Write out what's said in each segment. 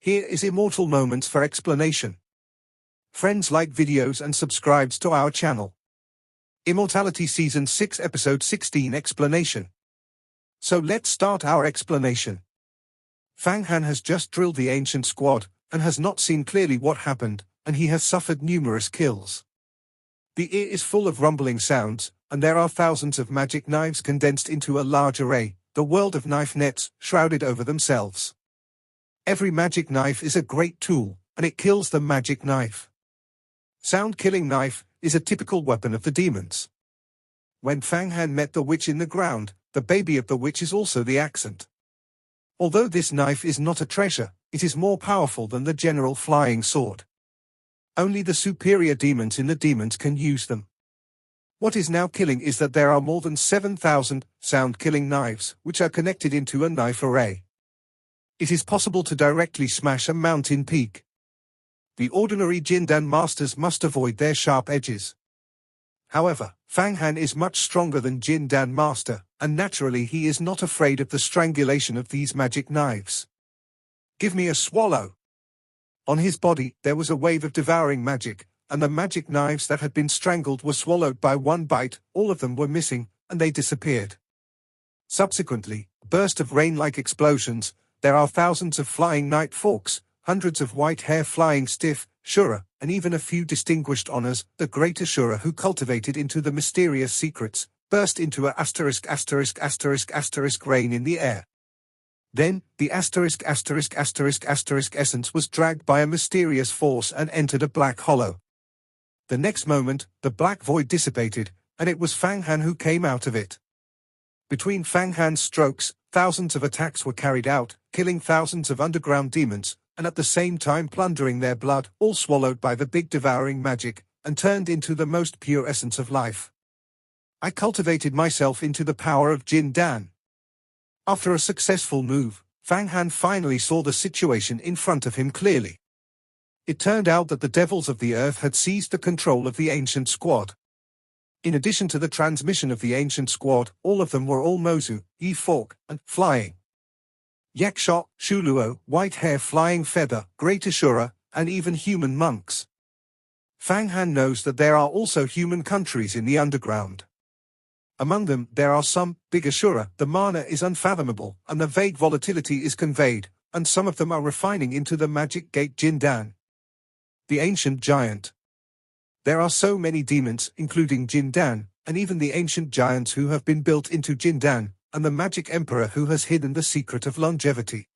Here is Immortal Moments for explanation. Friends, like videos and subscribes to our channel. Immortality Season 6 Episode 16 Explanation. So let's start our explanation. Fang Han has just drilled the ancient squad, and has not seen clearly what happened, and he has suffered numerous kills. The ear is full of rumbling sounds, and there are thousands of magic knives condensed into a large array, the world of knife nets, shrouded over themselves. Every magic knife is a great tool, and it kills the magic knife. Sound-killing knife is a typical weapon of the demons. When Fang Han met the witch in the ground, the baby of the witch is also the accent. Although this knife is not a treasure, it is more powerful than the general flying sword. Only the superior demons in the demons can use them. What is now killing is that there are more than 7,000 sound-killing knives, which are connected into a knife array. It is possible to directly smash a mountain peak. The ordinary Jindan masters must avoid their sharp edges. However, Fang Han is much stronger than Jindan master, and naturally he is not afraid of the strangulation of these magic knives. Give me a swallow. On his body, there was a wave of devouring magic, and the magic knives that had been strangled were swallowed by one bite. All of them were missing, and they disappeared. Subsequently, a burst of rain-like explosions. There are thousands of flying night forks, hundreds of white hair flying stiff, Shura, and even a few distinguished honors. The great Ashura who cultivated into the mysterious secrets, burst into a ****** rain in the air. Then, the ***** essence was dragged by a mysterious force and entered a black hollow. The next moment, the black void dissipated, and it was Fang Han who came out of it. Between Fang Han's strokes, thousands of attacks were carried out, killing thousands of underground demons, and at the same time plundering their blood, all swallowed by the big devouring magic, and turned into the most pure essence of life. I cultivated myself into the power of Jindan. After a successful move, Fang Han finally saw the situation in front of him clearly. It turned out that the devils of the earth had seized the control of the ancient squad. In addition to the transmission of the ancient squad, all of them were all Mozu, E-Fork, and flying. Yaksha, Shuluo, white hair flying feather, great Ashura, and even human monks. Fang Han knows that there are also human countries in the underground. Among them, there are some, big Ashura, the mana is unfathomable, and the vague volatility is conveyed, and some of them are refining into the magic gate Jindan. The ancient giant. There are so many demons, including Jindan, and even the ancient giants who have been built into Jindan, and the magic emperor who has hidden the secret of longevity.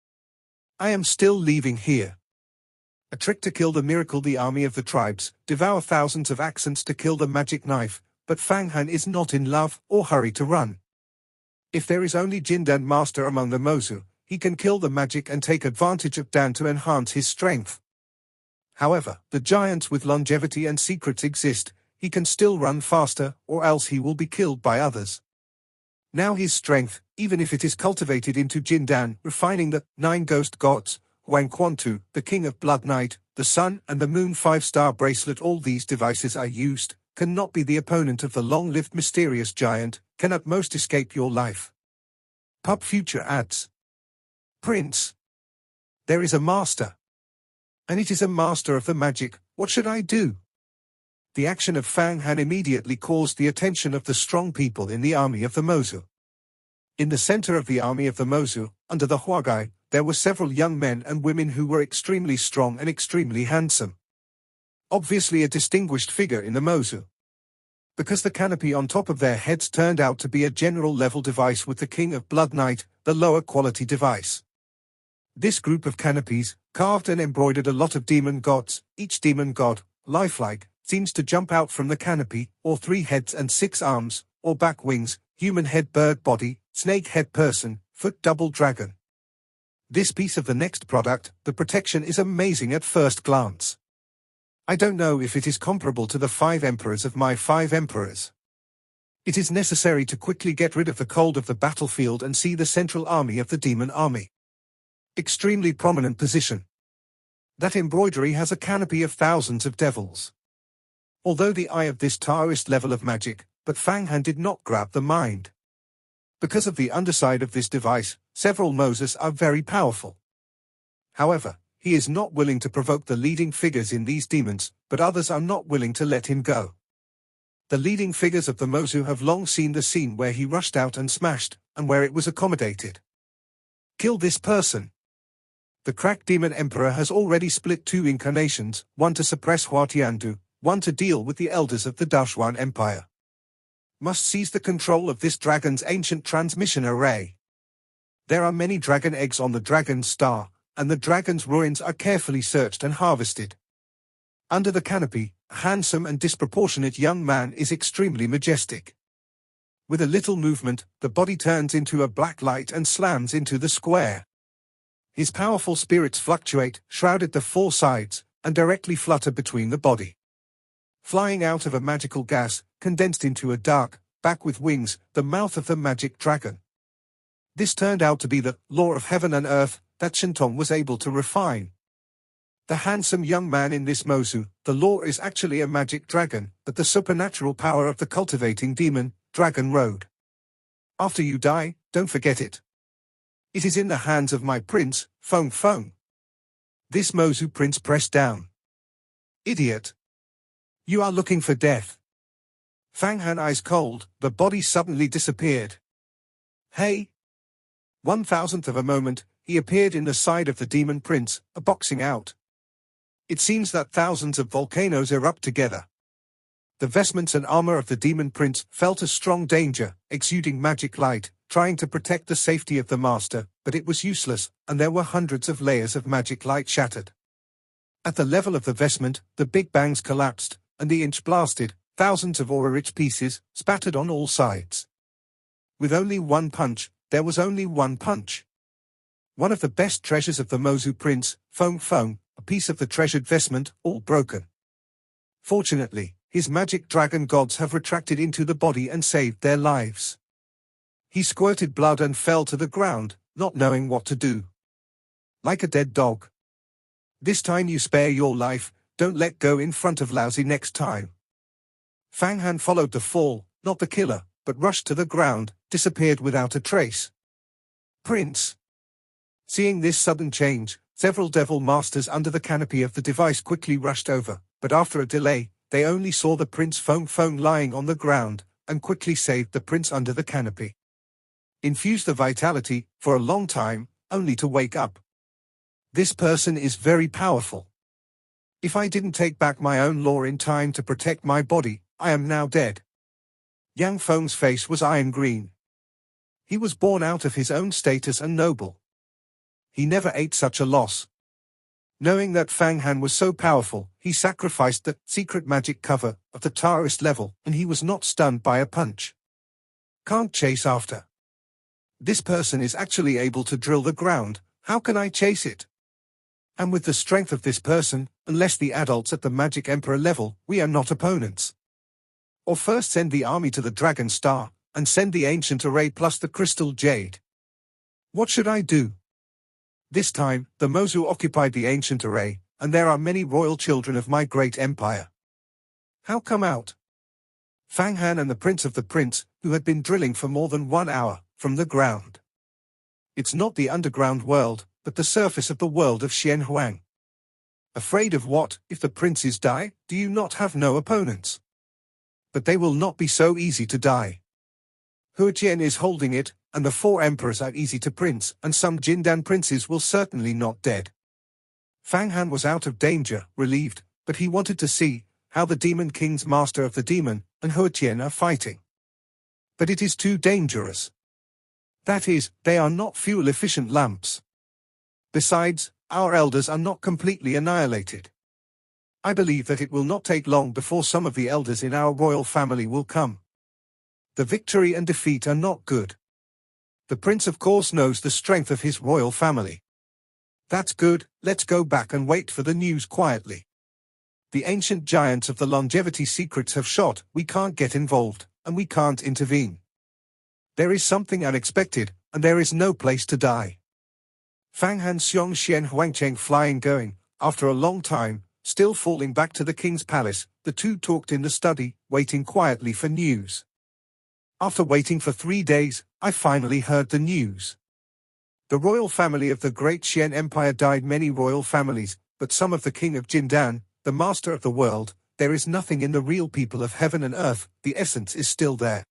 I am still leaving here. A trick to kill the miracle, the army of the tribes, devour thousands of accents to kill the magic knife, but Fang Han is not in love or hurry to run. If there is only Jindan master among the Mozu, he can kill the magic and take advantage of Dan to enhance his strength. However, the giants with longevity and secrets exist. He can still run faster, or else he will be killed by others. Now his strength, even if it is cultivated into Jindan, refining the 9 ghost gods, Huang Quantu, the king of blood night, the sun and the moon 5-star bracelet, all these devices are used, cannot be the opponent of the long-lived mysterious giant, can at most escape your life. Pub Future adds. Prince. There is a master. And it is a master of the magic. What should I do? The action of Fang Han immediately caused the attention of the strong people in the army of the Mozu. In the center of the army of the Mozu, under the Huagai, there were several young men and women who were extremely strong and extremely handsome. Obviously a distinguished figure in the Mozu. Because the canopy on top of their heads turned out to be a general-level device with the King of Blood Knight, the lower-quality device. This group of canopies, carved and embroidered a lot of demon gods. Each demon god, lifelike, seems to jump out from the canopy, or 3 heads and 6 arms, or back wings, human head bird body, snake head person, foot double dragon. This piece of the next product, the protection, is amazing at first glance. I don't know if it is comparable to the 5 emperors of my 5 emperors. It is necessary to quickly get rid of the cold of the battlefield and see the central army of the demon army. Extremely prominent position. That embroidery has a canopy of thousands of devils. Although the eye of this Taoist level of magic, but Fang Han did not grab the mind. Because of the underside of this device, several Moses are very powerful. However, he is not willing to provoke the leading figures in these demons, but others are not willing to let him go. The leading figures of the Mozu have long seen the scene where he rushed out and smashed, and where it was accommodated. Kill this person. The crack demon emperor has already split two incarnations, one to suppress Huatiandu, one to deal with the elders of the Daoshuan Empire. Must seize the control of this dragon's ancient transmission array. There are many dragon eggs on the dragon's star, and the dragon's ruins are carefully searched and harvested. Under the canopy, a handsome and disproportionate young man is extremely majestic. With a little movement, the body turns into a black light and slams into the square. His powerful spirits fluctuate, shrouded the four sides, and directly flutter between the body. Flying out of a magical gas, condensed into a dark back with wings, the mouth of the magic dragon. This turned out to be the law of heaven and earth that Shentong was able to refine. The handsome young man in this Mozu, the law is actually a magic dragon, but the supernatural power of the cultivating demon, Dragon Road. After you die, don't forget it. It is in the hands of my prince, Feng Feng. This Mozu prince pressed down. Idiot. You are looking for death. Fang Han eyes cold, the body suddenly disappeared. Hey! 1,000th of a moment, he appeared in the side of the demon prince, boxing out. It seems that thousands of volcanoes erupt together. The vestments and armor of the demon prince felt a strong danger, exuding magic light, trying to protect the safety of the master, but it was useless, and there were hundreds of layers of magic light shattered. At the level of the vestment, the big bangs collapsed, and the inch blasted, thousands of aura-rich pieces, spattered on all sides. With only one punch, there was only one punch. One of the best treasures of the Mozu prince, Feng Feng, a piece of the treasured vestment, all broken. Fortunately, his magic dragon gods have retracted into the body and saved their lives. He squirted blood and fell to the ground, not knowing what to do. Like a dead dog. This time you spare your life, don't let go in front of lousy next time. Fang Han followed the fall, not the killer, but rushed to the ground, disappeared without a trace. Prince. Seeing this sudden change, several devil masters under the canopy of the device quickly rushed over, but after a delay, they only saw the Prince Feng Feng lying on the ground, and quickly saved the prince under the canopy. Infused the vitality, for a long time, only to wake up. This person is very powerful. If I didn't take back my own law in time to protect my body, I am now dead. Yang Feng's face was iron green. He was born out of his own status and noble. He never ate such a loss. Knowing that Fang Han was so powerful, he sacrificed the secret magic cover of the Taoist level, and he was not stunned by a punch. Can't chase after. This person is actually able to drill the ground, how can I chase it? And with the strength of this person, unless the adults at the Magic Emperor level, we are not opponents. Or first send the army to the Dragon Star, and send the ancient array plus the crystal jade. What should I do? This time, the Mozu occupied the ancient array, and there are many royal children of my great empire. How come out? Fang Han and the prince of the prince, who had been drilling for more than 1 hour, from the ground. It's not the underground world, but the surface of the world of Xianhuang. Afraid of what, if the princes die, do you not have no opponents? But they will not be so easy to die. Huotian is holding it, and the 4 emperors are easy to prince, and some Jindan princes will certainly not dead. Fang Han was out of danger, relieved, but he wanted to see how the Demon King's master of the demon and Huotian are fighting. But it is too dangerous. That is, they are not fuel-efficient lamps. Besides, our elders are not completely annihilated. I believe that it will not take long before some of the elders in our royal family will come. The victory and defeat are not good. The prince of course knows the strength of his royal family. That's good, let's go back and wait for the news quietly. The ancient giants of the longevity secrets have shot, we can't get involved, and we can't intervene. There is something unexpected, and there is no place to die. Fang Han Xiong Xian Huangcheng flying going, after a long time, still falling back to the king's palace, the two talked in the study, waiting quietly for news. After waiting for 3 days, I finally heard the news. The royal family of the Great Xian Empire died. Many royal families, but some of the king of Jindan, the master of the world. There is nothing in the real people of heaven and earth, the essence is still there.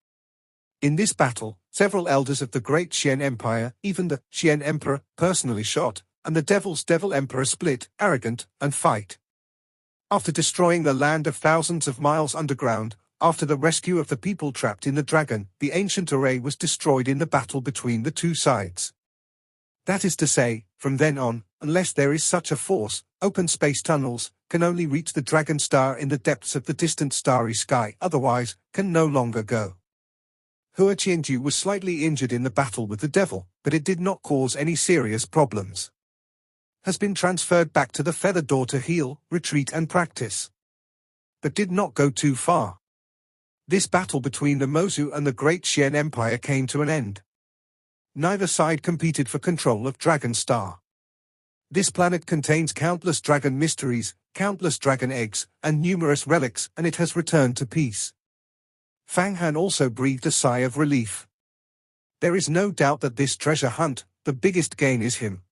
In this battle, several elders of the Great Xian Empire, even the Xian Emperor, personally shot, and the Devil Emperor split, arrogant, and fight. After destroying the land of thousands of miles underground, after the rescue of the people trapped in the dragon, the ancient array was destroyed in the battle between the two sides. That is to say, from then on, unless there is such a force, open space tunnels can only reach the dragon star in the depths of the distant starry sky, otherwise, can no longer go. Hua Qianju was slightly injured in the battle with the devil, but it did not cause any serious problems. Has been transferred back to the feather door to heal, retreat and practice. But did not go too far. This battle between the Mozu and the Great Xian Empire came to an end. Neither side competed for control of Dragon Star. This planet contains countless dragon mysteries, countless dragon eggs, and numerous relics, and it has returned to peace. Fang Han also breathed a sigh of relief. There is no doubt that this treasure hunt, the biggest gain is him.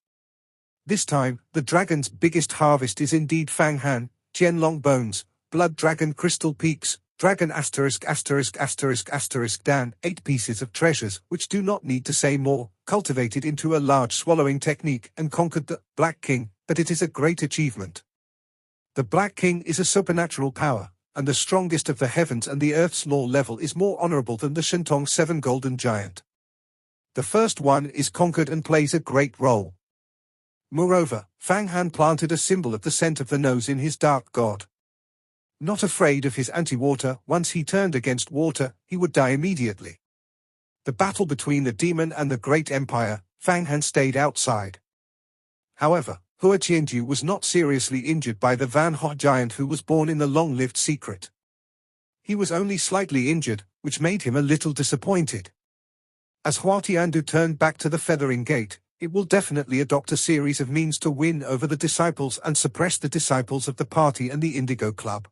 This time, the dragon's biggest harvest is indeed Fang Han, Tianlong bones, blood dragon crystal peaks, dragon ****** Dan, 8 pieces of treasures which do not need to say more, cultivated into a large swallowing technique and conquered the Black King, but it is a great achievement. The Black King is a supernatural power, and the strongest of the heavens and the earth's law level is more honorable than the Shentong 7 Golden Giant. The first one is conquered and plays a great role. Moreover, Fang Han planted a symbol of the scent of the nose in his dark god. Not afraid of his anti-water, once he turned against water, he would die immediately. The battle between the demon and the great empire, Fang Han stayed outside. However, Hua Qianju was not seriously injured by the Van Ho giant who was born in the long-lived secret. He was only slightly injured, which made him a little disappointed. As Hua Tiandu turned back to the Feathering Gate, it will definitely adopt a series of means to win over the disciples and suppress the disciples of the party and the Indigo Club.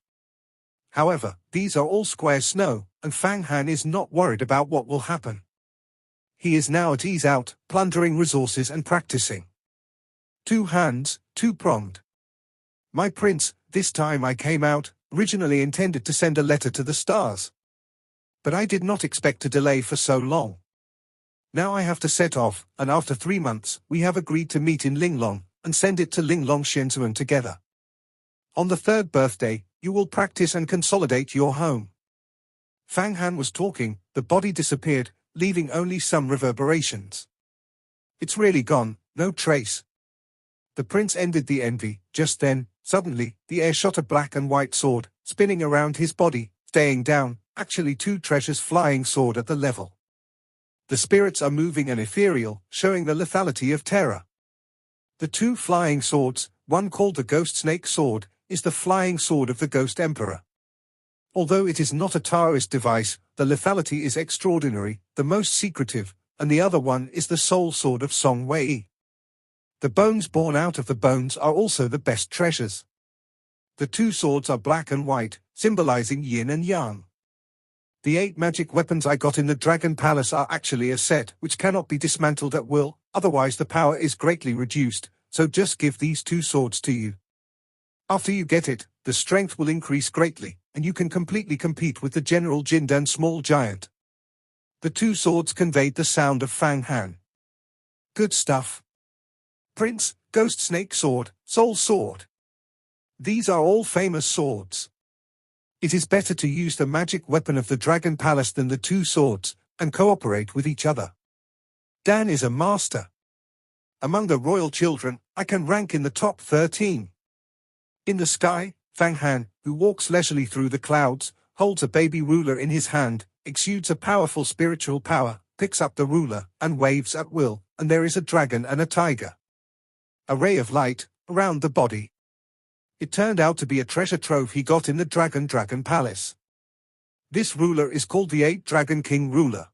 However, these are all square snow, and Fang Han is not worried about what will happen. He is now at ease out, plundering resources and practicing. 2 hands, 2-pronged. My prince, this time I came out, originally intended to send a letter to the stars. But I did not expect to delay for so long. Now I have to set off, and after 3 months, we have agreed to meet in Linglong, and send it to Linglong Shenzhen together. On the 3rd birthday, you will practice and consolidate your home. Fang Han was talking, the body disappeared, leaving only some reverberations. It's really gone, no trace. The prince ended the envy. Just then, suddenly, the air shot a black and white sword, spinning around his body, staying down, actually 2 treasures flying sword at the level. The spirits are moving and ethereal, showing the lethality of terror. The 2 flying swords, one called the Ghost Snake Sword, is the flying sword of the Ghost Emperor. Although it is not a Taoist device, the lethality is extraordinary, the most secretive, and the other one is the soul sword of Song Wei. The bones born out of the bones are also the best treasures. The 2 swords are black and white, symbolizing yin and yang. The 8 magic weapons I got in the Dragon Palace are actually a set which cannot be dismantled at will, otherwise the power is greatly reduced, so just give these 2 swords to you. After you get it, the strength will increase greatly, and you can completely compete with the General Jindan Small Giant. The 2 swords conveyed the sound of Fang Han. Good stuff. Prince, Ghost Snake Sword, Soul Sword. These are all famous swords. It is better to use the magic weapon of the Dragon Palace than the 2 swords, and cooperate with each other. Dan is a master. Among the royal children, I can rank in the top 13. In the sky, Fang Han, who walks leisurely through the clouds, holds a baby ruler in his hand, exudes a powerful spiritual power, picks up the ruler, and waves at will, and there is a dragon and a tiger. A ray of light, around the body. It turned out to be a treasure trove he got in the Dragon Palace. This ruler is called the 8 Dragon King Ruler.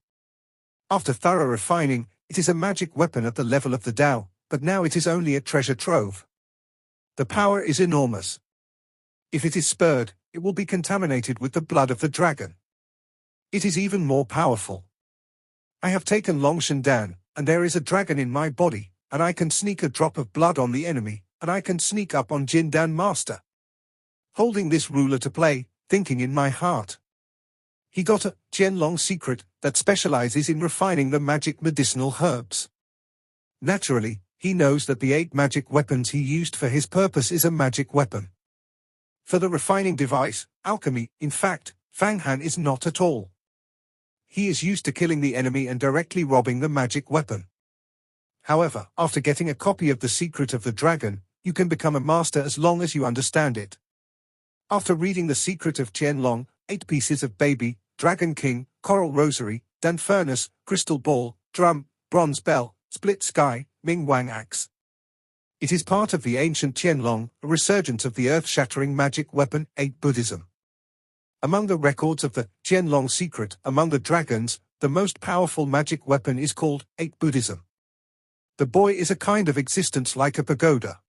After thorough refining, it is a magic weapon at the level of the Tao, but now it is only a treasure trove. The power is enormous. If it is spurred, it will be contaminated with the blood of the dragon. It is even more powerful. I have taken Longshan Dan, and there is a dragon in my body, and I can sneak a drop of blood on the enemy, and I can sneak up on Jindan Master. Holding this ruler to play, thinking in my heart. He got a Qianlong secret that specializes in refining the magic medicinal herbs. Naturally, he knows that the 8 magic weapons he used for his purpose is a magic weapon. For the refining device, alchemy, in fact, Fang Han is not at all. He is used to killing the enemy and directly robbing the magic weapon. However, after getting a copy of the secret of the dragon, you can become a master as long as you understand it. After reading the secret of Qianlong, 8 pieces of baby, Dragon King, Coral Rosary, Dan Furnace, Crystal Ball, Drum, Bronze Bell, Split Sky, Ming Wang Axe. It is part of the ancient Qianlong, a resurgence of the earth-shattering magic weapon, 8 Buddhism. Among the records of the Qianlong secret, among the dragons, the most powerful magic weapon is called 8 Buddhism. The boy is a kind of existence like a pagoda.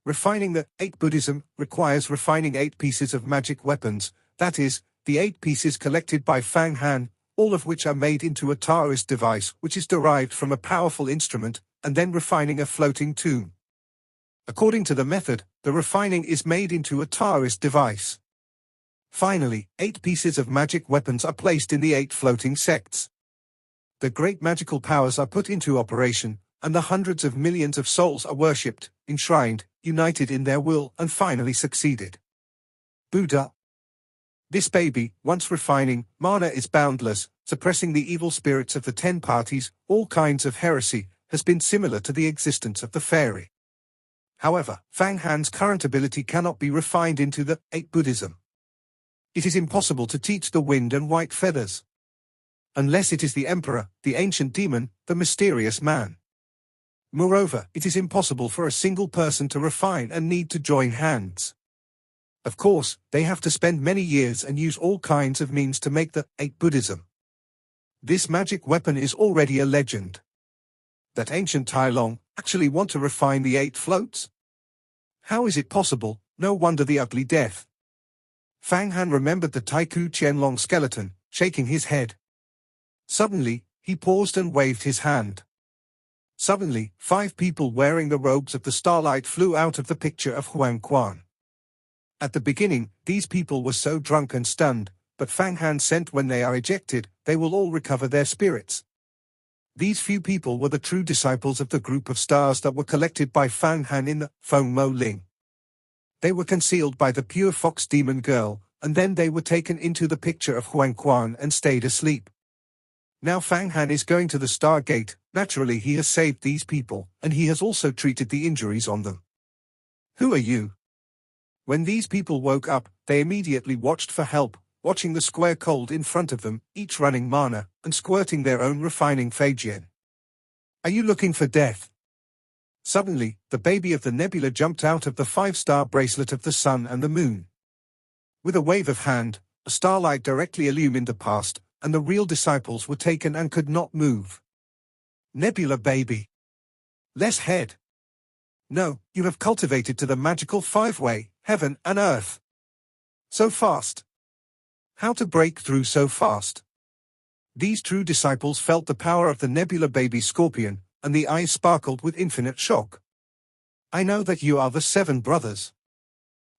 Refining the 8 Buddhism requires refining 8 pieces of magic weapons, that is, the 8 pieces collected by Fang Han, all of which are made into a Taoist device which is derived from a powerful instrument, and then refining a floating tune. According to the method, the refining is made into a Taoist device. Finally, 8 pieces of magic weapons are placed in the 8 floating sects. The great magical powers are put into operation, and the hundreds of millions of souls are worshipped, enshrined, united in their will, and finally succeeded. Buddha. This baby, once refining, mana is boundless, suppressing the evil spirits of the 10 parties, all kinds of heresy, has been similar to the existence of the fairy. However, Fang Han's current ability cannot be refined into the 8 Buddhism. It is impossible to teach the wind and white feathers. Unless it is the emperor, the ancient demon, the mysterious man. Moreover, it is impossible for a single person to refine and need to join hands. Of course, they have to spend many years and use all kinds of means to make the 8 Buddhism. This magic weapon is already a legend. That ancient Tai Long actually want to refine the 8 floats? How is it possible? No wonder the ugly death. Fang Han remembered the Taiku Qianlong skeleton, shaking his head. Suddenly, he paused and waved his hand. Suddenly, 5 people wearing the robes of the starlight flew out of the picture of Huang Quan. At the beginning, these people were so drunk and stunned, but Fang Han sent when they are ejected, they will all recover their spirits. These few people were the true disciples of the group of stars that were collected by Fang Han in the Feng Mo Ling. They were concealed by the pure fox demon girl, and then they were taken into the picture of Huang Quan and stayed asleep. Now Fang Han is going to the Star Gate. Naturally he has saved these people, and he has also treated the injuries on them. Who are you? When these people woke up, they immediately watched for help, watching the square cold in front of them, each running mana, and squirting their own refining Feijian. Are you looking for death? Suddenly, the baby of the nebula jumped out of the 5-star bracelet of the sun and the moon. With a wave of hand, a starlight directly illumined the past, and the real disciples were taken and could not move. Nebula baby. Less head. No, you have cultivated to the magical 5-way, heaven and earth. So fast. How to break through so fast? These true disciples felt the power of the nebula baby scorpion, and the eyes sparkled with infinite shock. I know that you are the 7 brothers.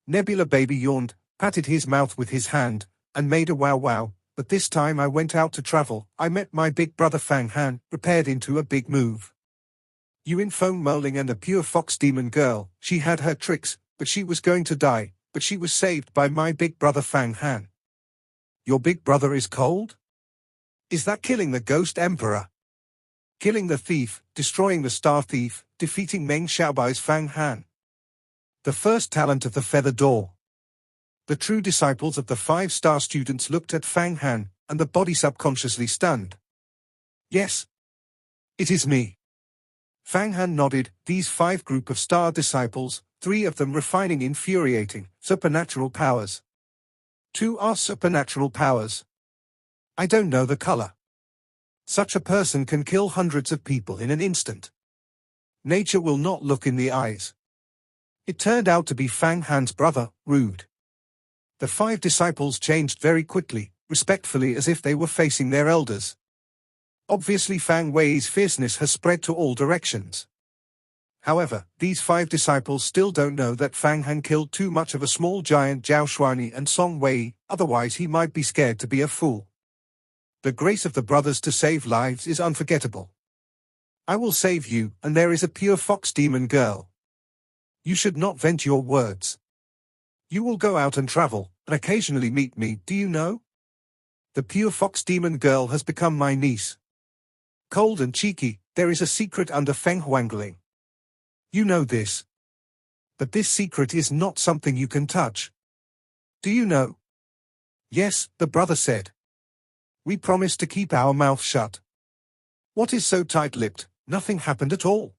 Nebula baby yawned, patted his mouth with his hand, and made a wow wow, but this time I went out to travel. I met my big brother Fang Han, prepared into a big move. You in Feng Moling and the pure fox demon girl, she had her tricks, but she was going to die, but she was saved by my big brother Fang Han. Your big brother is cold? Is that killing the ghost emperor? Killing the thief, destroying the star thief, defeating Meng Xiaobao's Fang Han. The first talent of the feather door. The true disciples of the 5-star students looked at Fang Han, and the body subconsciously stunned. Yes. It is me. Fang Han nodded. These 5 group of star disciples, 3 of them refining infuriating, supernatural powers. 2 are supernatural powers. I don't know the color. Such a person can kill hundreds of people in an instant. Nature will not look in the eyes. It turned out to be Fang Han's brother, Rude. The 5 disciples changed very quickly, respectfully as if they were facing their elders. Obviously Fang Wei's fierceness has spread to all directions. However, these 5 disciples still don't know that Fang Han killed too much of a small giant Zhao Shuani and Song Wei, otherwise he might be scared to be a fool. The grace of the brothers to save lives is unforgettable. I will save you, and there is a pure fox demon girl. You should not vent your words. You will go out and travel, and occasionally meet me, do you know? The pure fox demon girl has become my niece. Cold and cheeky, there is a secret under Feng Huangling. You know this. But this secret is not something you can touch. Do you know? Yes, the brother said. We promised to keep our mouth shut. What is so tight-lipped? Nothing happened at all.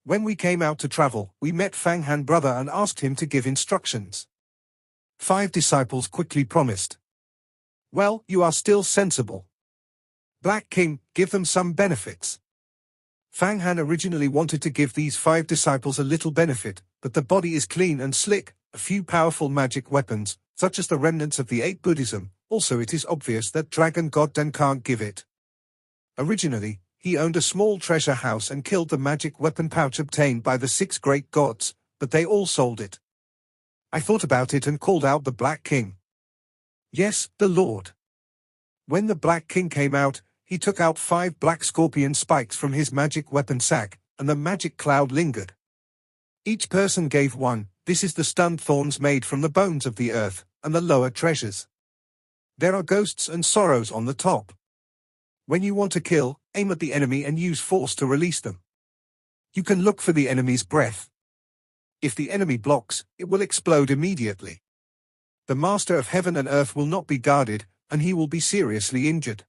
When we came out to travel, we met Fang Han brother and asked him to give instructions. 5 disciples quickly promised. Well, you are still sensible. Black King, give them some benefits. Fang Han originally wanted to give these 5 disciples a little benefit, but the body is clean and slick, a few powerful magic weapons, such as the remnants of the 8 Buddhism, also it is obvious that Dragon God Dan can't give it. Originally, he owned a small treasure house and killed the magic weapon pouch obtained by the 6 great gods, but they all sold it. I thought about it and called out the Black King. Yes, the Lord. When the Black King came out, he took out 5 black scorpion spikes from his magic weapon sack, and the magic cloud lingered. Each person gave one. This is the stunned thorns made from the bones of the earth, and the lower treasures. There are ghosts and sorrows on the top. When you want to kill, aim at the enemy and use force to release them. You can look for the enemy's breath. If the enemy blocks, it will explode immediately. The Master of Heaven and Earth will not be guarded, and he will be seriously injured.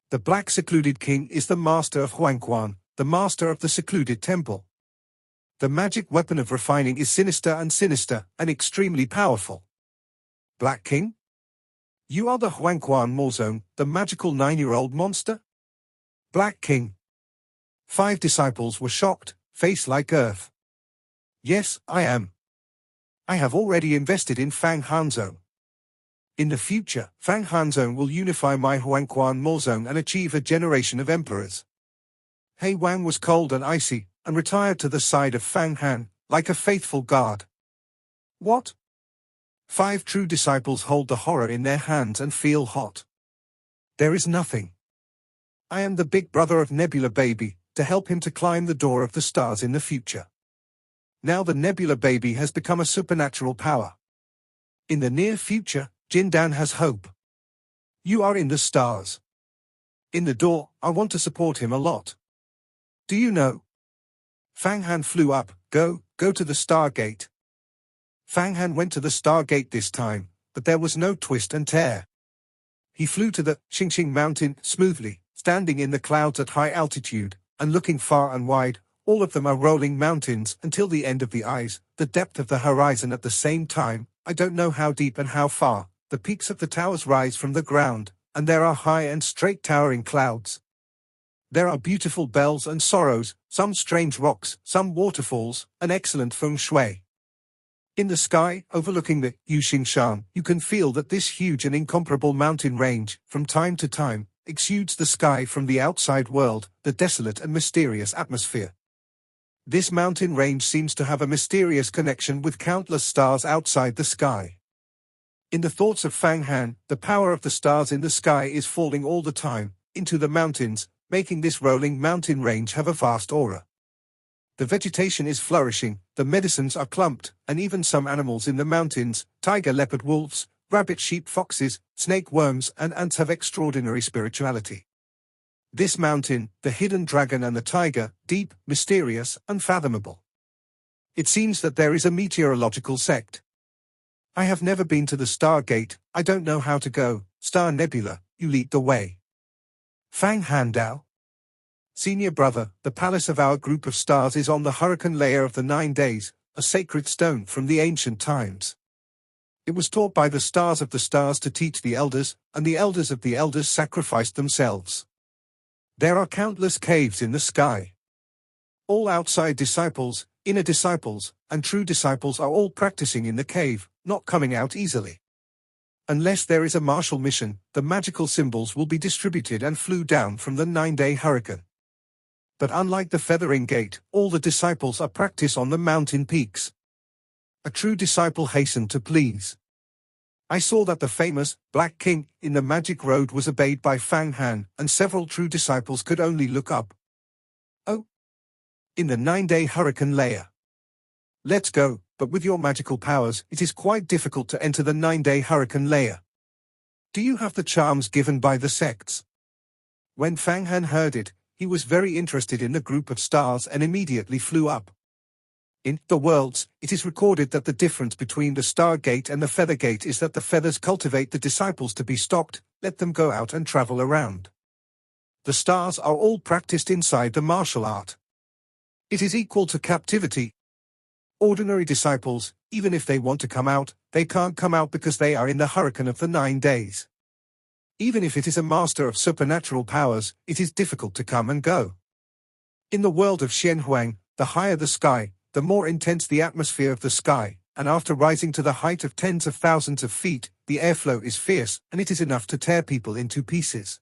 The Black Secluded King is the Master of Huangquan, the Master of the Secluded Temple. The magic weapon of refining is sinister and extremely powerful. Black King? You are the Huangquan Morzone, the magical 9-year-old monster? Black King. 5 disciples were shocked, face like earth. Yes, I am. I have already invested in Fang Hanzone. In the future, Fang Hanzone will unify my Huangquan Morzone and achieve a generation of emperors. He Wang was cold and icy, and retired to the side of Fang Han, like a faithful guard. What? 5 true disciples hold the horror in their hands and feel hot. There is nothing. I am the big brother of Nebula Baby, to help him to climb the door of the stars in the future. Now the Nebula Baby has become a supernatural power. In the near future, Jindan has hope. You are in the stars. In the door, I want to support him a lot. Do you know? Fang Han flew up, go to the Stargate. Fang Han went to the Stargate this time, but there was no twist and tear. He flew to the Xingxing mountain smoothly, standing in the clouds at high altitude, and looking far and wide. All of them are rolling mountains until the end of the eyes, the depth of the horizon at the same time. I don't know how deep and how far. The peaks of the towers rise from the ground, and there are high and straight towering clouds. There are beautiful bells and sorrows, some strange rocks, some waterfalls, an excellent feng shui. In the sky, overlooking the Yuxingshan, you can feel that this huge and incomparable mountain range, from time to time, exudes the sky from the outside world, the desolate and mysterious atmosphere. This mountain range seems to have a mysterious connection with countless stars outside the sky. In the thoughts of Fang Han, the power of the stars in the sky is falling all the time, into the mountains, making this rolling mountain range have a vast aura. The vegetation is flourishing, the medicines are clumped, and even some animals in the mountains, tiger, leopard, wolves, rabbit, sheep, foxes, snake, worms, and ants have extraordinary spirituality. This mountain, the hidden dragon and the tiger, deep, mysterious, unfathomable. It seems that there is a meteorological sect. I have never been to the Stargate, I don't know how to go. Star Nebula, you lead the way. Fang Handao. Senior brother, the palace of our group of stars is on the hurricane layer of the 9 days, a sacred stone from the ancient times. It was taught by the stars of the stars to teach the elders, and the elders of the elders sacrificed themselves. There are countless caves in the sky. All outside disciples, inner disciples, and true disciples are all practicing in the cave, not coming out easily. Unless there is a martial mission, the magical symbols will be distributed and flew down from the 9-day hurricane. But unlike the feathering gate, all the disciples are practice on the mountain peaks. A true disciple hastened to please. I saw that the famous Black King in the Magic Road was obeyed by Fang Han, and several true disciples could only look up. Oh! In the 9-day hurricane layer. Let's go, but with your magical powers, it is quite difficult to enter the 9-day hurricane layer. Do you have the charms given by the sects? When Fang Han heard it, he was very interested in the group of stars and immediately flew up. In the worlds, it is recorded that the difference between the star gate and the feather gate is that the feathers cultivate the disciples to be stopped, let them go out and travel around. The stars are all practiced inside the martial art. It is equal to captivity. Ordinary disciples, even if they want to come out, they can't come out because they are in the hurricane of the 9 days. Even if it is a master of supernatural powers, it is difficult to come and go. In the world of Xianhuang, the higher the sky, the more intense the atmosphere of the sky, and after rising to the height of tens of thousands of feet, the airflow is fierce, and it is enough to tear people into pieces.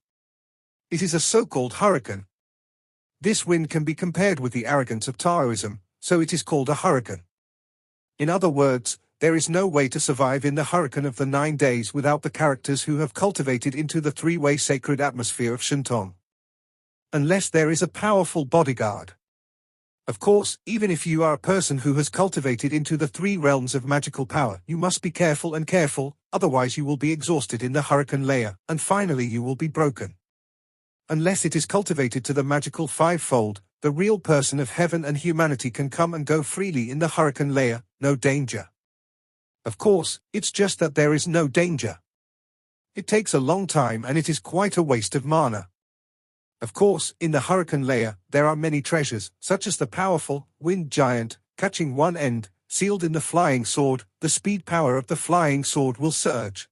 It is a so-called hurricane. This wind can be compared with the arrogance of Taoism, so it is called a hurricane. In other words, there is no way to survive in the hurricane of the 9 days without the characters who have cultivated into the three-way sacred atmosphere of Shentong. Unless there is a powerful bodyguard. Of course, even if you are a person who has cultivated into the 3 realms of magical power, you must be careful and careful, otherwise you will be exhausted in the hurricane layer, and finally you will be broken. Unless it is cultivated to the magical 5-fold, the real person of heaven and humanity can come and go freely in the hurricane layer, no danger. Of course, it's just that there is no danger. It takes a long time and it is quite a waste of mana. Of course, in the hurricane layer, there are many treasures, such as the powerful wind giant, catching one end, sealed in the flying sword. The speed power of the flying sword will surge.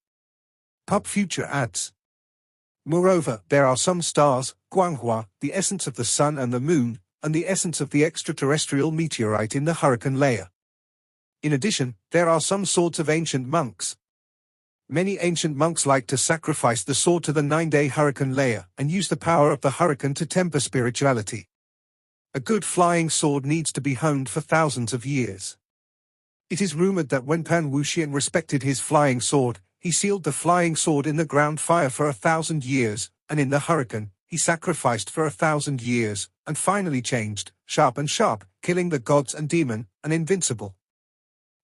Pub Future adds. Moreover, there are some stars, Guanghua, the essence of the sun and the moon, and the essence of the extraterrestrial meteorite in the hurricane layer. In addition, there are some swords of ancient monks. Many ancient monks like to sacrifice the sword to the 9-day hurricane layer and use the power of the hurricane to temper spirituality. A good flying sword needs to be honed for thousands of years. It is rumored that when Pan Wuxian respected his flying sword, he sealed the flying sword in the ground fire for 1,000 years, and in the hurricane, he sacrificed for 1,000 years, and finally changed, sharp and sharp, killing the gods and demon, and invincible.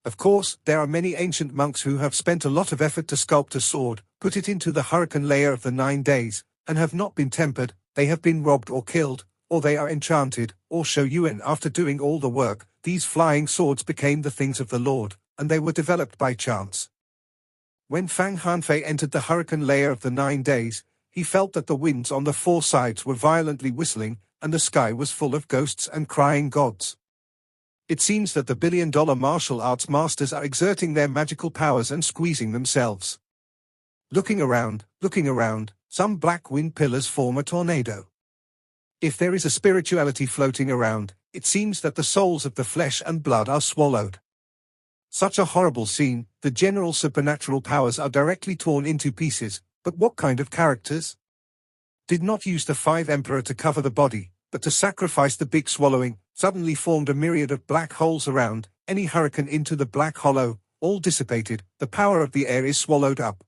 Of course, there are many ancient monks who have spent a lot of effort to sculpt a sword, put it into the hurricane layer of the 9 days, and have not been tempered, they have been robbed or killed, or they are enchanted, or show Yuan. After doing all the work, these flying swords became the things of the Lord, and they were developed by chance. When Fang Hanfei entered the hurricane layer of the 9 days, he felt that the winds on the 4 sides were violently whistling, and the sky was full of ghosts and crying gods. It seems that the billion-dollar martial arts masters are exerting their magical powers and squeezing themselves. Looking around, some black wind pillars form a tornado. If there is a spirituality floating around, it seems that the souls of the flesh and blood are swallowed. Such a horrible scene, the general supernatural powers are directly torn into pieces, but what kind of characters? Did not use the 5 emperor to cover the body, but to sacrifice the big swallowing, suddenly formed a myriad of black holes around, any hurricane into the black hollow, all dissipated, the power of the air is swallowed up.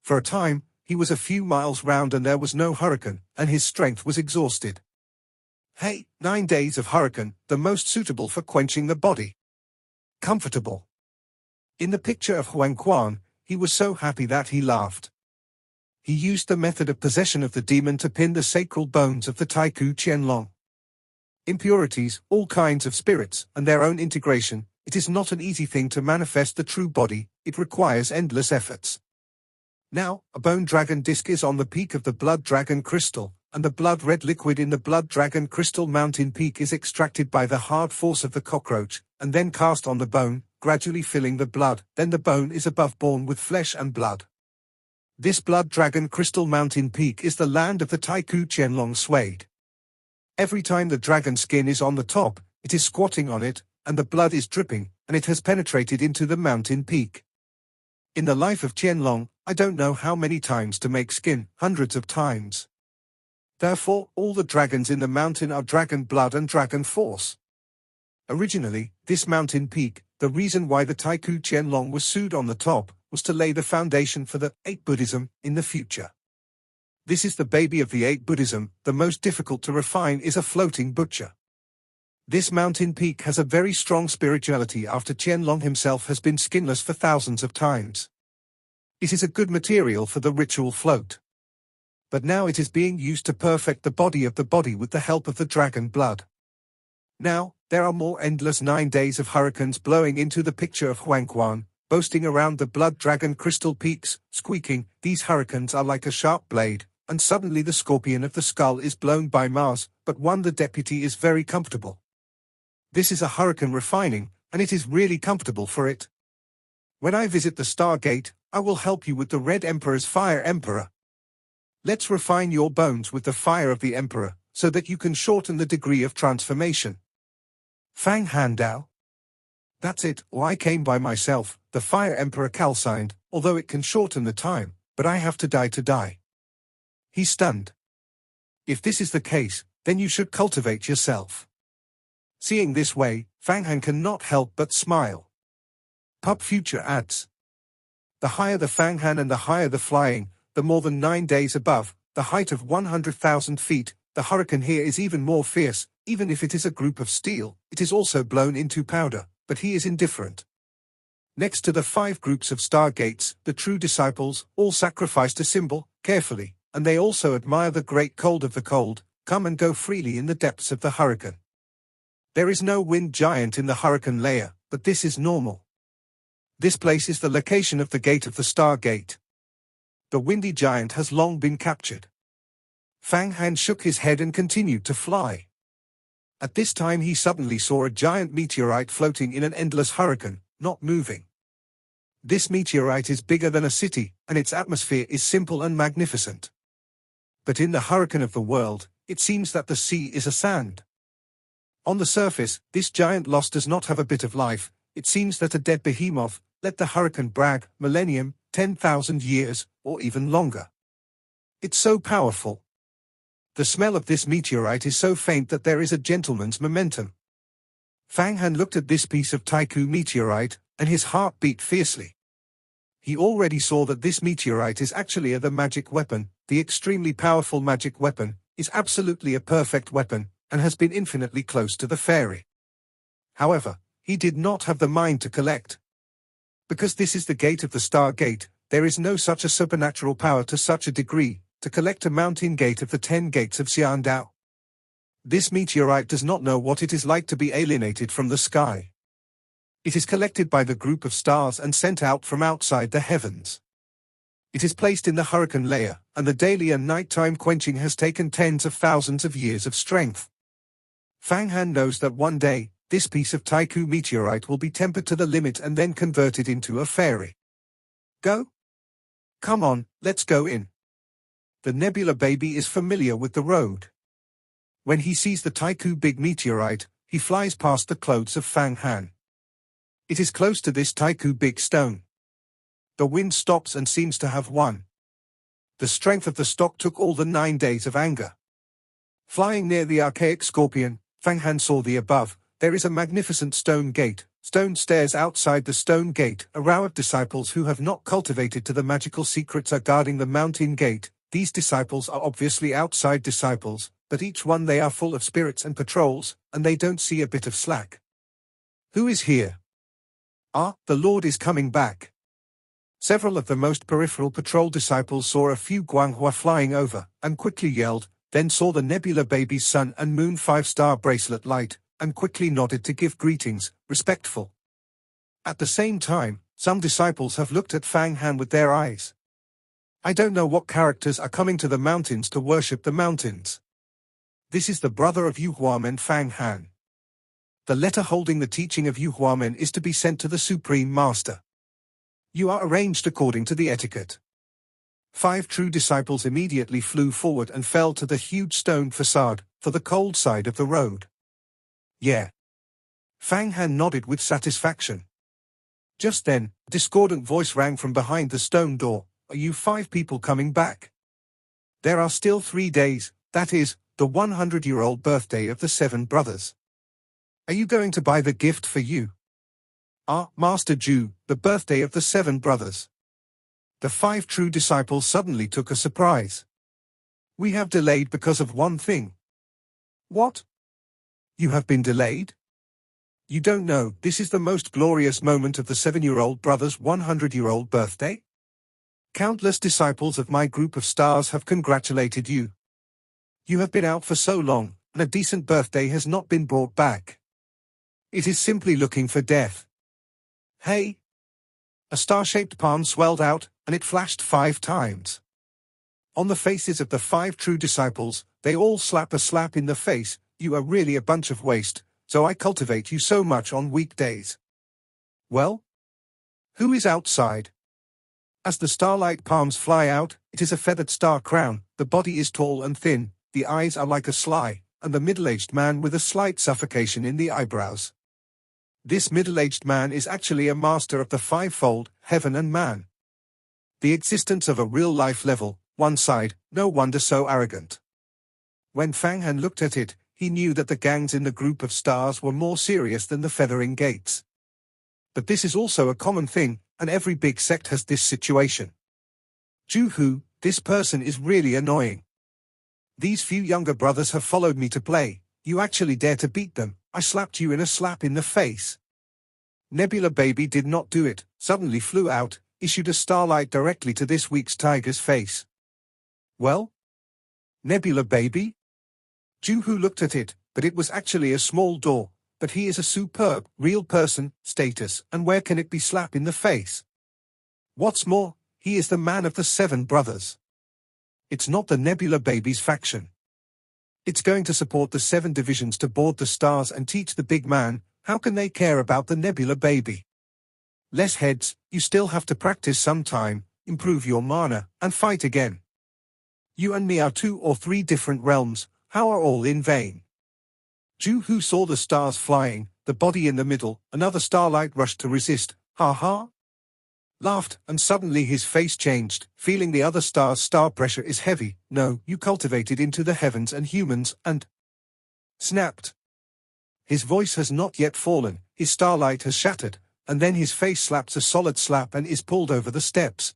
For a time, he was a few miles round and there was no hurricane, and his strength was exhausted. Hey, 9 days of hurricane, the most suitable for quenching the body. Comfortable. In the picture of Huang Quan, he was so happy that he laughed. He used the method of possession of the demon to pin the sacral bones of the Taiku Qianlong. Impurities, all kinds of spirits, and their own integration, it is not an easy thing to manifest the true body, it requires endless efforts. Now, a bone dragon disc is on the peak of the blood dragon crystal, and the blood-red liquid in the blood dragon crystal mountain peak is extracted by the hard force of the cockroach, and then cast on the bone, gradually filling the blood, then the bone is above borne with flesh and blood. This blood dragon crystal mountain peak is the land of the Taiku Qianlong Suede. Every time the dragon skin is on the top, it is squatting on it, and the blood is dripping, and it has penetrated into the mountain peak. In the life of Qianlong, I don't know how many times to make skin, hundreds of times. Therefore, all the dragons in the mountain are dragon blood and dragon force. Originally, this mountain peak, the reason why the Taiku Qianlong was sued on the top, was to lay the foundation for the 8 Buddhism in the future. This is the baby of the 8 Buddhism. The most difficult to refine is a floating butcher. This mountain peak has a very strong spirituality after Qianlong himself has been skinless for thousands of times. It is a good material for the ritual float. But now it is being used to perfect the body with the help of the dragon blood. Now, there are more endless 9 days of hurricanes blowing into the picture of Huangquan, boasting around the blood dragon crystal peaks, squeaking. These hurricanes are like a sharp blade, and suddenly the scorpion of the skull is blown by Mars, but the deputy is very comfortable. This is a hurricane refining, and it is really comfortable for it. When I visit the Stargate, I will help you with the Red Emperor's Fire Emperor. Let's refine your bones with the fire of the Emperor, so that you can shorten the degree of transformation. Fang Handao. That's it, or I came by myself, the Fire Emperor calcined, although it can shorten the time, but I have to die. He's stunned. If this is the case, then you should cultivate yourself. Seeing this way, Fang Han cannot help but smile. Pub Future adds. The higher the Fang Han and the higher the flying, the more than 9 days above, the height of 100,000 feet, the hurricane here is even more fierce. Even if it is a group of steel, it is also blown into powder, but he is indifferent. Next to the 5 groups of Stargates, the true disciples, all sacrificed a symbol, carefully, and they also admire the great cold of the cold, come and go freely in the depths of the hurricane. There is no wind giant in the hurricane layer, but this is normal. This place is the location of the gate of the Stargate. The windy giant has long been captured. Fang Han shook his head and continued to fly. At this time he suddenly saw a giant meteorite floating in an endless hurricane, not moving. This meteorite is bigger than a city, and its atmosphere is simple and magnificent. But in the hurricane of the world, it seems that the sea is a sand. On the surface, this giant loss does not have a bit of life. It seems that a dead behemoth, let the hurricane brag, millennium, 10,000 years, or even longer. It's so powerful. The smell of this meteorite is so faint that there is a gentleman's momentum. Fang Han looked at this piece of Taiku meteorite, and his heart beat fiercely. He already saw that this meteorite is actually the magic weapon. The extremely powerful magic weapon is absolutely a perfect weapon, and has been infinitely close to the fairy. However, he did not have the mind to collect. Because this is the gate of the Stargate, there is no such a supernatural power to such a degree, to collect a mountain gate of the 10 gates of Xiandao. This meteorite does not know what it is like to be alienated from the sky. It is collected by the group of stars and sent out from outside the heavens. It is placed in the hurricane layer, and the daily and nighttime quenching has taken tens of thousands of years of strength. Fang Han knows that one day, this piece of Taiku meteorite will be tempered to the limit and then converted into a fairy. Go? Come on, let's go in. The Nebula baby is familiar with the road. When he sees the Taiku big meteorite, he flies past the clothes of Fang Han. It is close to this Taiku big stone. The wind stops and seems to have won. The strength of the stock took all the 9 days of anger. Flying near the archaic scorpion, Fang Han saw the above. There is a magnificent stone gate, stone stairs outside the stone gate. A row of disciples who have not cultivated to the magical secrets are guarding the mountain gate. These disciples are obviously outside disciples, but each one they are full of spirits and patrols, and they don't see a bit of slack. Who is here? Ah, the Lord is coming back. Several of the most peripheral patrol disciples saw a few Guanghua flying over, and quickly yelled, then saw the Nebula baby's sun and moon 5-star bracelet light, and quickly nodded to give greetings, respectful. At the same time, some disciples have looked at Fang Han with their eyes. I don't know what characters are coming to the mountains to worship the mountains. This is the brother of Yu Huamen, Fang Han. The letter holding the teaching of Yu Huamen is to be sent to the Supreme Master. You are arranged according to the etiquette. 5 true disciples immediately flew forward and fell to the huge stone facade, for the cold side of the road. Yeah. Fang Han nodded with satisfaction. Just then, a discordant voice rang from behind the stone door. Are you 5 people coming back? There are still 3 days, that is, the 100-year-old birthday of the 7 brothers. Are you going to buy the gift for you? Ah, Master Jew, the birthday of the 7 brothers. The 5 true disciples suddenly took a surprise. We have delayed because of one thing. What? You have been delayed? You don't know, this is the most glorious moment of the 7-year-old brother's 100-year-old birthday? Countless disciples of my group of stars have congratulated you. You have been out for so long, and a decent birthday has not been brought back. It is simply looking for death. Hey! A star-shaped palm swelled out, and it flashed 5 times. On the faces of the 5 true disciples, they all slap a slap in the face. You are really a bunch of waste, so I cultivate you so much on weekdays. Well? Who is outside? As the starlight palms fly out, it is a feathered star crown, the body is tall and thin, the eyes are like a sly, and the middle-aged man with a slight suffocation in the eyebrows. This middle-aged man is actually a master of the 5-fold, heaven and man. The existence of a real-life level, one side, no wonder so arrogant. When Fang Han looked at it, he knew that the gangs in the group of stars were more serious than the feathering gates. But this is also a common thing, and every big sect has this situation. Juhu, this person is really annoying. These few younger brothers have followed me to play. You actually dare to beat them. I slapped you in a slap in the face. Nebula Baby did not do it, suddenly flew out, issued a starlight directly to this week's tiger's face. Well? Nebula Baby? Juhu looked at it, but it was actually a small door. But he is a superb, real person, status, and where can it be slap in the face? What's more, he is the man of the 7 brothers. It's not the Nebula Baby's faction. It's going to support the 7 divisions to board the stars and teach the big man. How can they care about the Nebula Baby? Less heads, you still have to practice some time, improve your mana, and fight again. You and me are 2 or 3 different realms, how are all in vain? Juhu saw the stars flying, the body in the middle, another starlight rushed to resist, ha, laughed, and suddenly his face changed, feeling the other star's star pressure is heavy. No, you cultivated into the heavens and humans, and snapped. His voice has not yet fallen, his starlight has shattered, and then his face slaps a solid slap and is pulled over the steps.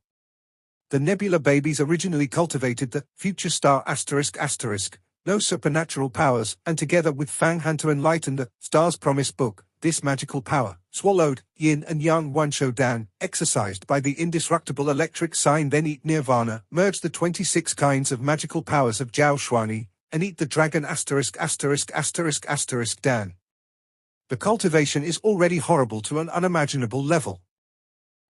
The Nebula Babies originally cultivated the future star ***, no supernatural powers, and together with Fang Han to enlighten the Star's Promise book, this magical power, swallowed, yin and yang one Shodan, exercised by the indestructible electric sign then eat nirvana, merge the 26 kinds of magical powers of Jiao Shuani, and eat the dragon ****** Dan. The cultivation is already horrible to an unimaginable level.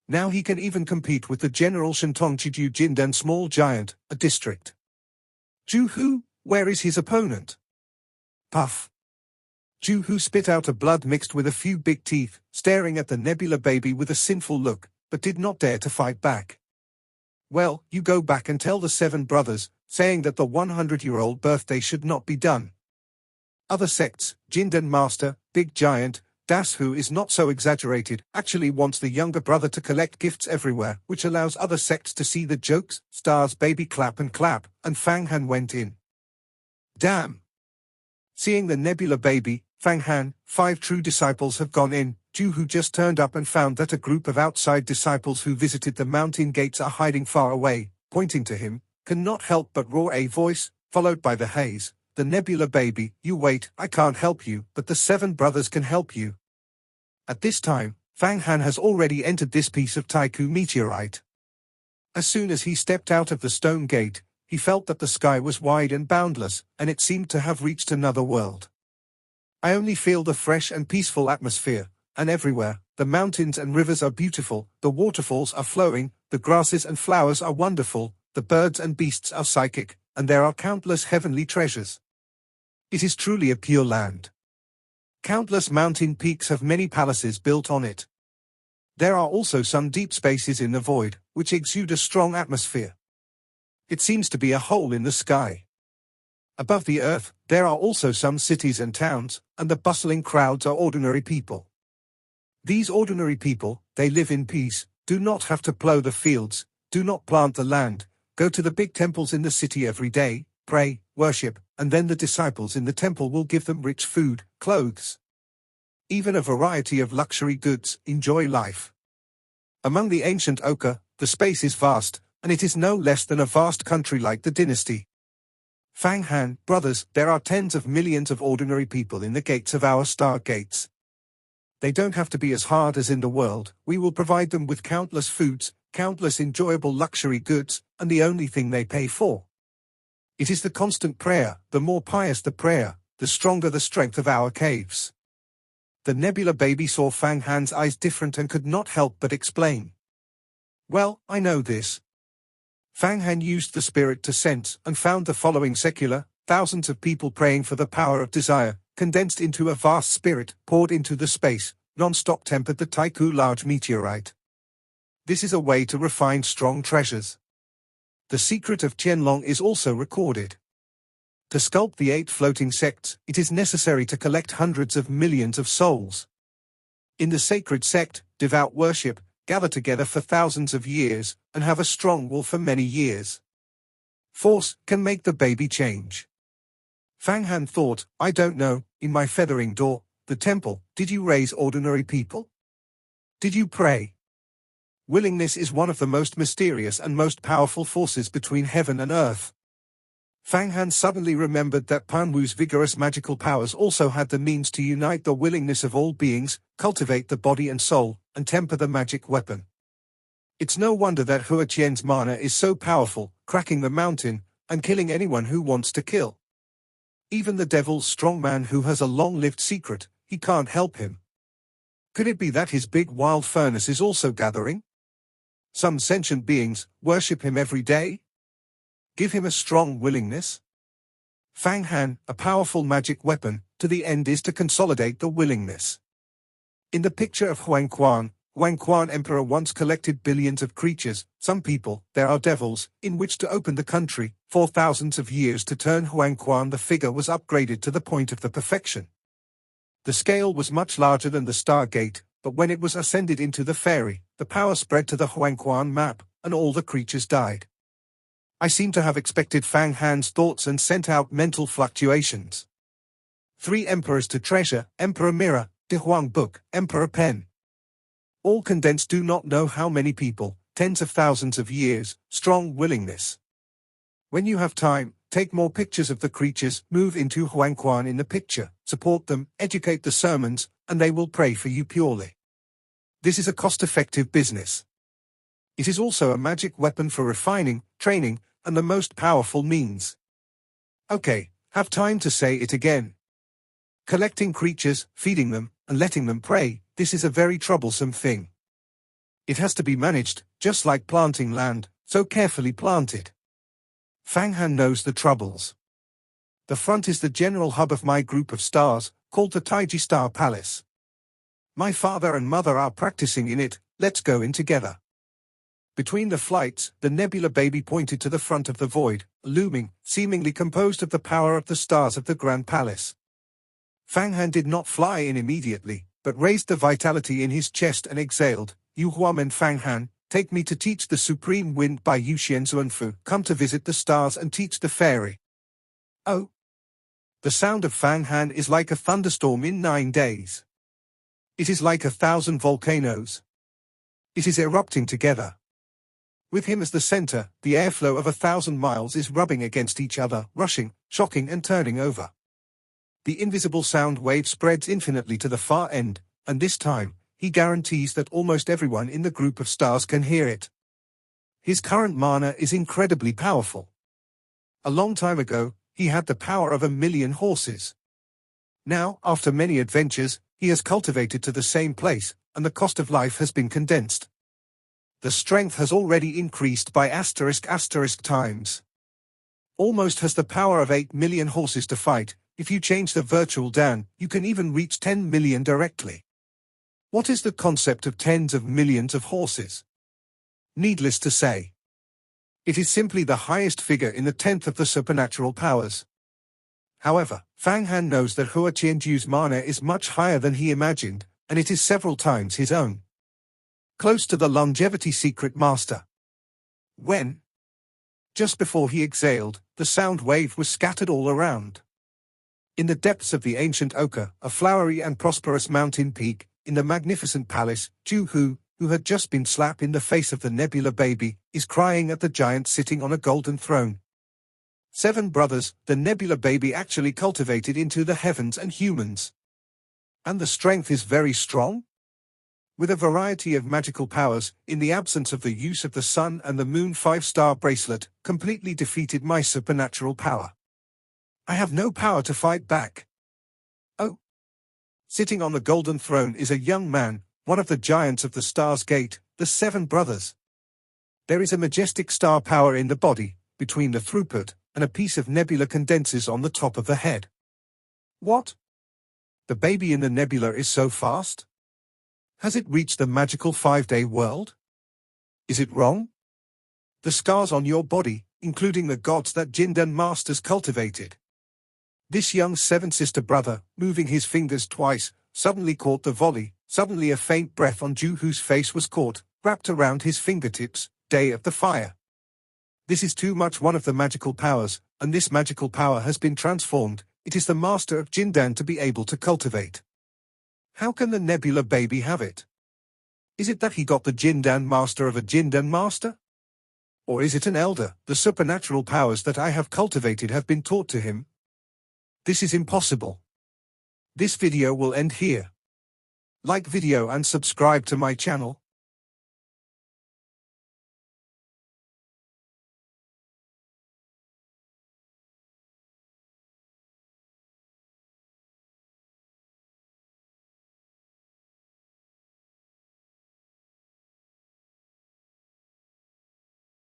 Now he can even compete with the General Shentong Chiju Jindan Small Giant, a district. Juhu, where is his opponent? Puff. Juhu spit out a blood mixed with a few big teeth, staring at the Nebula Baby with a sinful look, but did not dare to fight back. Well, you go back and tell the 7 brothers, saying that the 100-year-old birthday should not be done. Other sects, Jindan Master, Big Giant, Das who is not so exaggerated, actually wants the younger brother to collect gifts everywhere, which allows other sects to see the jokes. Stars Baby clap, and Fang Han went in. Damn! Seeing the Nebula Baby, Fang Han, 5 true disciples have gone in. Juhu just turned up and found that a group of outside disciples who visited the mountain gates are hiding far away, pointing to him, cannot help but roar a voice, followed by the haze. The Nebula Baby, you wait, I can't help you, but the 7 brothers can help you. At this time, Fang Han has already entered this piece of Taiku meteorite. As soon as he stepped out of the stone gate, he felt that the sky was wide and boundless, and it seemed to have reached another world. I only feel the fresh and peaceful atmosphere, and everywhere, the mountains and rivers are beautiful, the waterfalls are flowing, the grasses and flowers are wonderful, the birds and beasts are psychic, and there are countless heavenly treasures. It is truly a pure land. Countless mountain peaks have many palaces built on it. There are also some deep spaces in the void, which exude a strong atmosphere. It seems to be a hole in the sky. Above the earth, there are also some cities and towns, and the bustling crowds are ordinary people. These ordinary people, They live in peace, do not have to plow the fields, do not plant the land, go to the big temples in the city every day, pray, worship, and then the disciples in the temple will give them rich food, clothes, even a variety of luxury goods. Enjoy life. Among the ancient Oka, the space is vast, and it is no less than a vast country like the dynasty. Fang Han, brothers, there are tens of millions of ordinary people in the gates of our star gates. They don't have to be as hard as in the world. We will provide them with countless foods, countless enjoyable luxury goods, and the only thing they pay for. It is the constant prayer. The more pious the prayer, the stronger the strength of our caves. The Nebula baby saw Fang Han's eyes different and could not help but explain. Well, I know this. Fang Han used the spirit to sense and found the following secular, thousands of people praying for the power of desire, condensed into a vast spirit, poured into the space, non-stop tempered the Taiku large meteorite. This is a way to refine strong treasures. The secret of Qianlong is also recorded. To sculpt the 8 floating sects, it is necessary to collect hundreds of millions of souls. In the sacred sect, devout worship, gather together for thousands of years, and have a strong will for many years. Force can make the baby change. Fang Han thought, I don't know, in my feathering door, the temple, did you raise ordinary people? Did you pray? Willingness is one of the most mysterious and most powerful forces between heaven and earth. Fang Han suddenly remembered that Pan Wu's vigorous magical powers also had the means to unite the willingness of all beings, cultivate the body and soul, and temper the magic weapon. It's no wonder that Hua Qian's mana is so powerful, cracking the mountain, and killing anyone who wants to kill. Even the devil's strong man who has a long-lived secret, he can't help him. Could it be that his big wild furnace is also gathering? Some sentient beings worship him every day? Give him a strong willingness? Fang Han, a powerful magic weapon, to the end is to consolidate the willingness. In the picture of Huang Quan Emperor once collected billions of creatures, some people, there are devils, in which to open the country. For thousands of years to turn Huang Quan the figure was upgraded to the point of the perfection. The scale was much larger than the Star Gate, but when it was ascended into the fairy, the power spread to the Huang Quan map, and all the creatures died. I seem to have expected Fang Han's thoughts and sent out mental fluctuations. 3 emperors to treasure, Emperor Mirror, De Huang Book, Emperor Pen. All condensed do not know how many people, tens of thousands of years, strong willingness. When you have time, take more pictures of the creatures, move into Huang Quan in the picture, support them, educate the sermons, and they will pray for you purely. This is a cost-effective business. It is also a magic weapon for refining, training, and the most powerful means. Okay, have time to say it again. Collecting creatures, feeding them, and letting them pray, this is a very troublesome thing. It has to be managed, just like planting land, so carefully planted. Fang Han knows the troubles. The front is the general hub of my group of stars, called the Taiji Star Palace. My father and mother are practicing in it, let's go in together. Between the flights, the Nebula baby pointed to the front of the void, looming, seemingly composed of the power of the stars of the Grand Palace. Fang Han did not fly in immediately, but raised the vitality in his chest and exhaled, Yu Huam and Fang Han, take me to teach the supreme wind by Yu Xianzuanfu, come to visit the stars and teach the fairy. Oh! The sound of Fang Han is like a thunderstorm in 9 days. It is like 1,000 volcanoes. It is erupting together. With him as the center, the airflow of 1,000 miles is rubbing against each other, rushing, shocking and turning over. The invisible sound wave spreads infinitely to the far end, and this time, he guarantees that almost everyone in the group of stars can hear it. His current mana is incredibly powerful. A long time ago, he had the power of 1,000,000 horses. Now, after many adventures, he has cultivated to the same place, and the cost of life has been condensed. The strength has already increased by *** times. Almost has the power of 8,000,000 horses to fight. If you change the virtual Dan, you can even reach 10 million directly. What is the concept of tens of millions of horses? Needless to say, it is simply the highest figure in the 10th of the supernatural powers. However, Fang Han knows that Hua Qianju's mana is much higher than he imagined, and it is several times his own. close to the longevity secret master. When, just before he exhaled, the sound wave was scattered all around. In the depths of the ancient Oka, a flowery and prosperous mountain peak, in the magnificent palace, Juhu, who had just been slapped in the face of the nebula baby, is crying at the giant sitting on a golden throne. 7 brothers, the nebula baby actually cultivated into the heavens and humans. And the strength is very strong? With a variety of magical powers, in the absence of the use of the sun and the moon 5-star bracelet, completely defeated my supernatural power. I have no power to fight back. Oh. Sitting on the golden throne is a young man, one of the giants of the Star's Gate, the 7 brothers. There is a majestic star power in the body, between the throughput, and a piece of nebula condenses on the top of the head. What? The baby in the nebula is so fast? Has it reached the magical 5-day world? Is it wrong? The scars on your body, including the gods that Jindan masters cultivated. This young 7-sister brother, moving his fingers twice, suddenly caught the volley. Suddenly a faint breath on Juhu's face was caught, wrapped around his fingertips, day of the fire. This is too much one of the magical powers, and this magical power has been transformed. It is the master of Jindan to be able to cultivate. How can the nebula baby have it? Is it that he got the Jindan master of a Jindan master? Or is it an elder? The supernatural powers that I have cultivated have been taught to him. This is impossible. This video will end here. Like video and subscribe to my channel.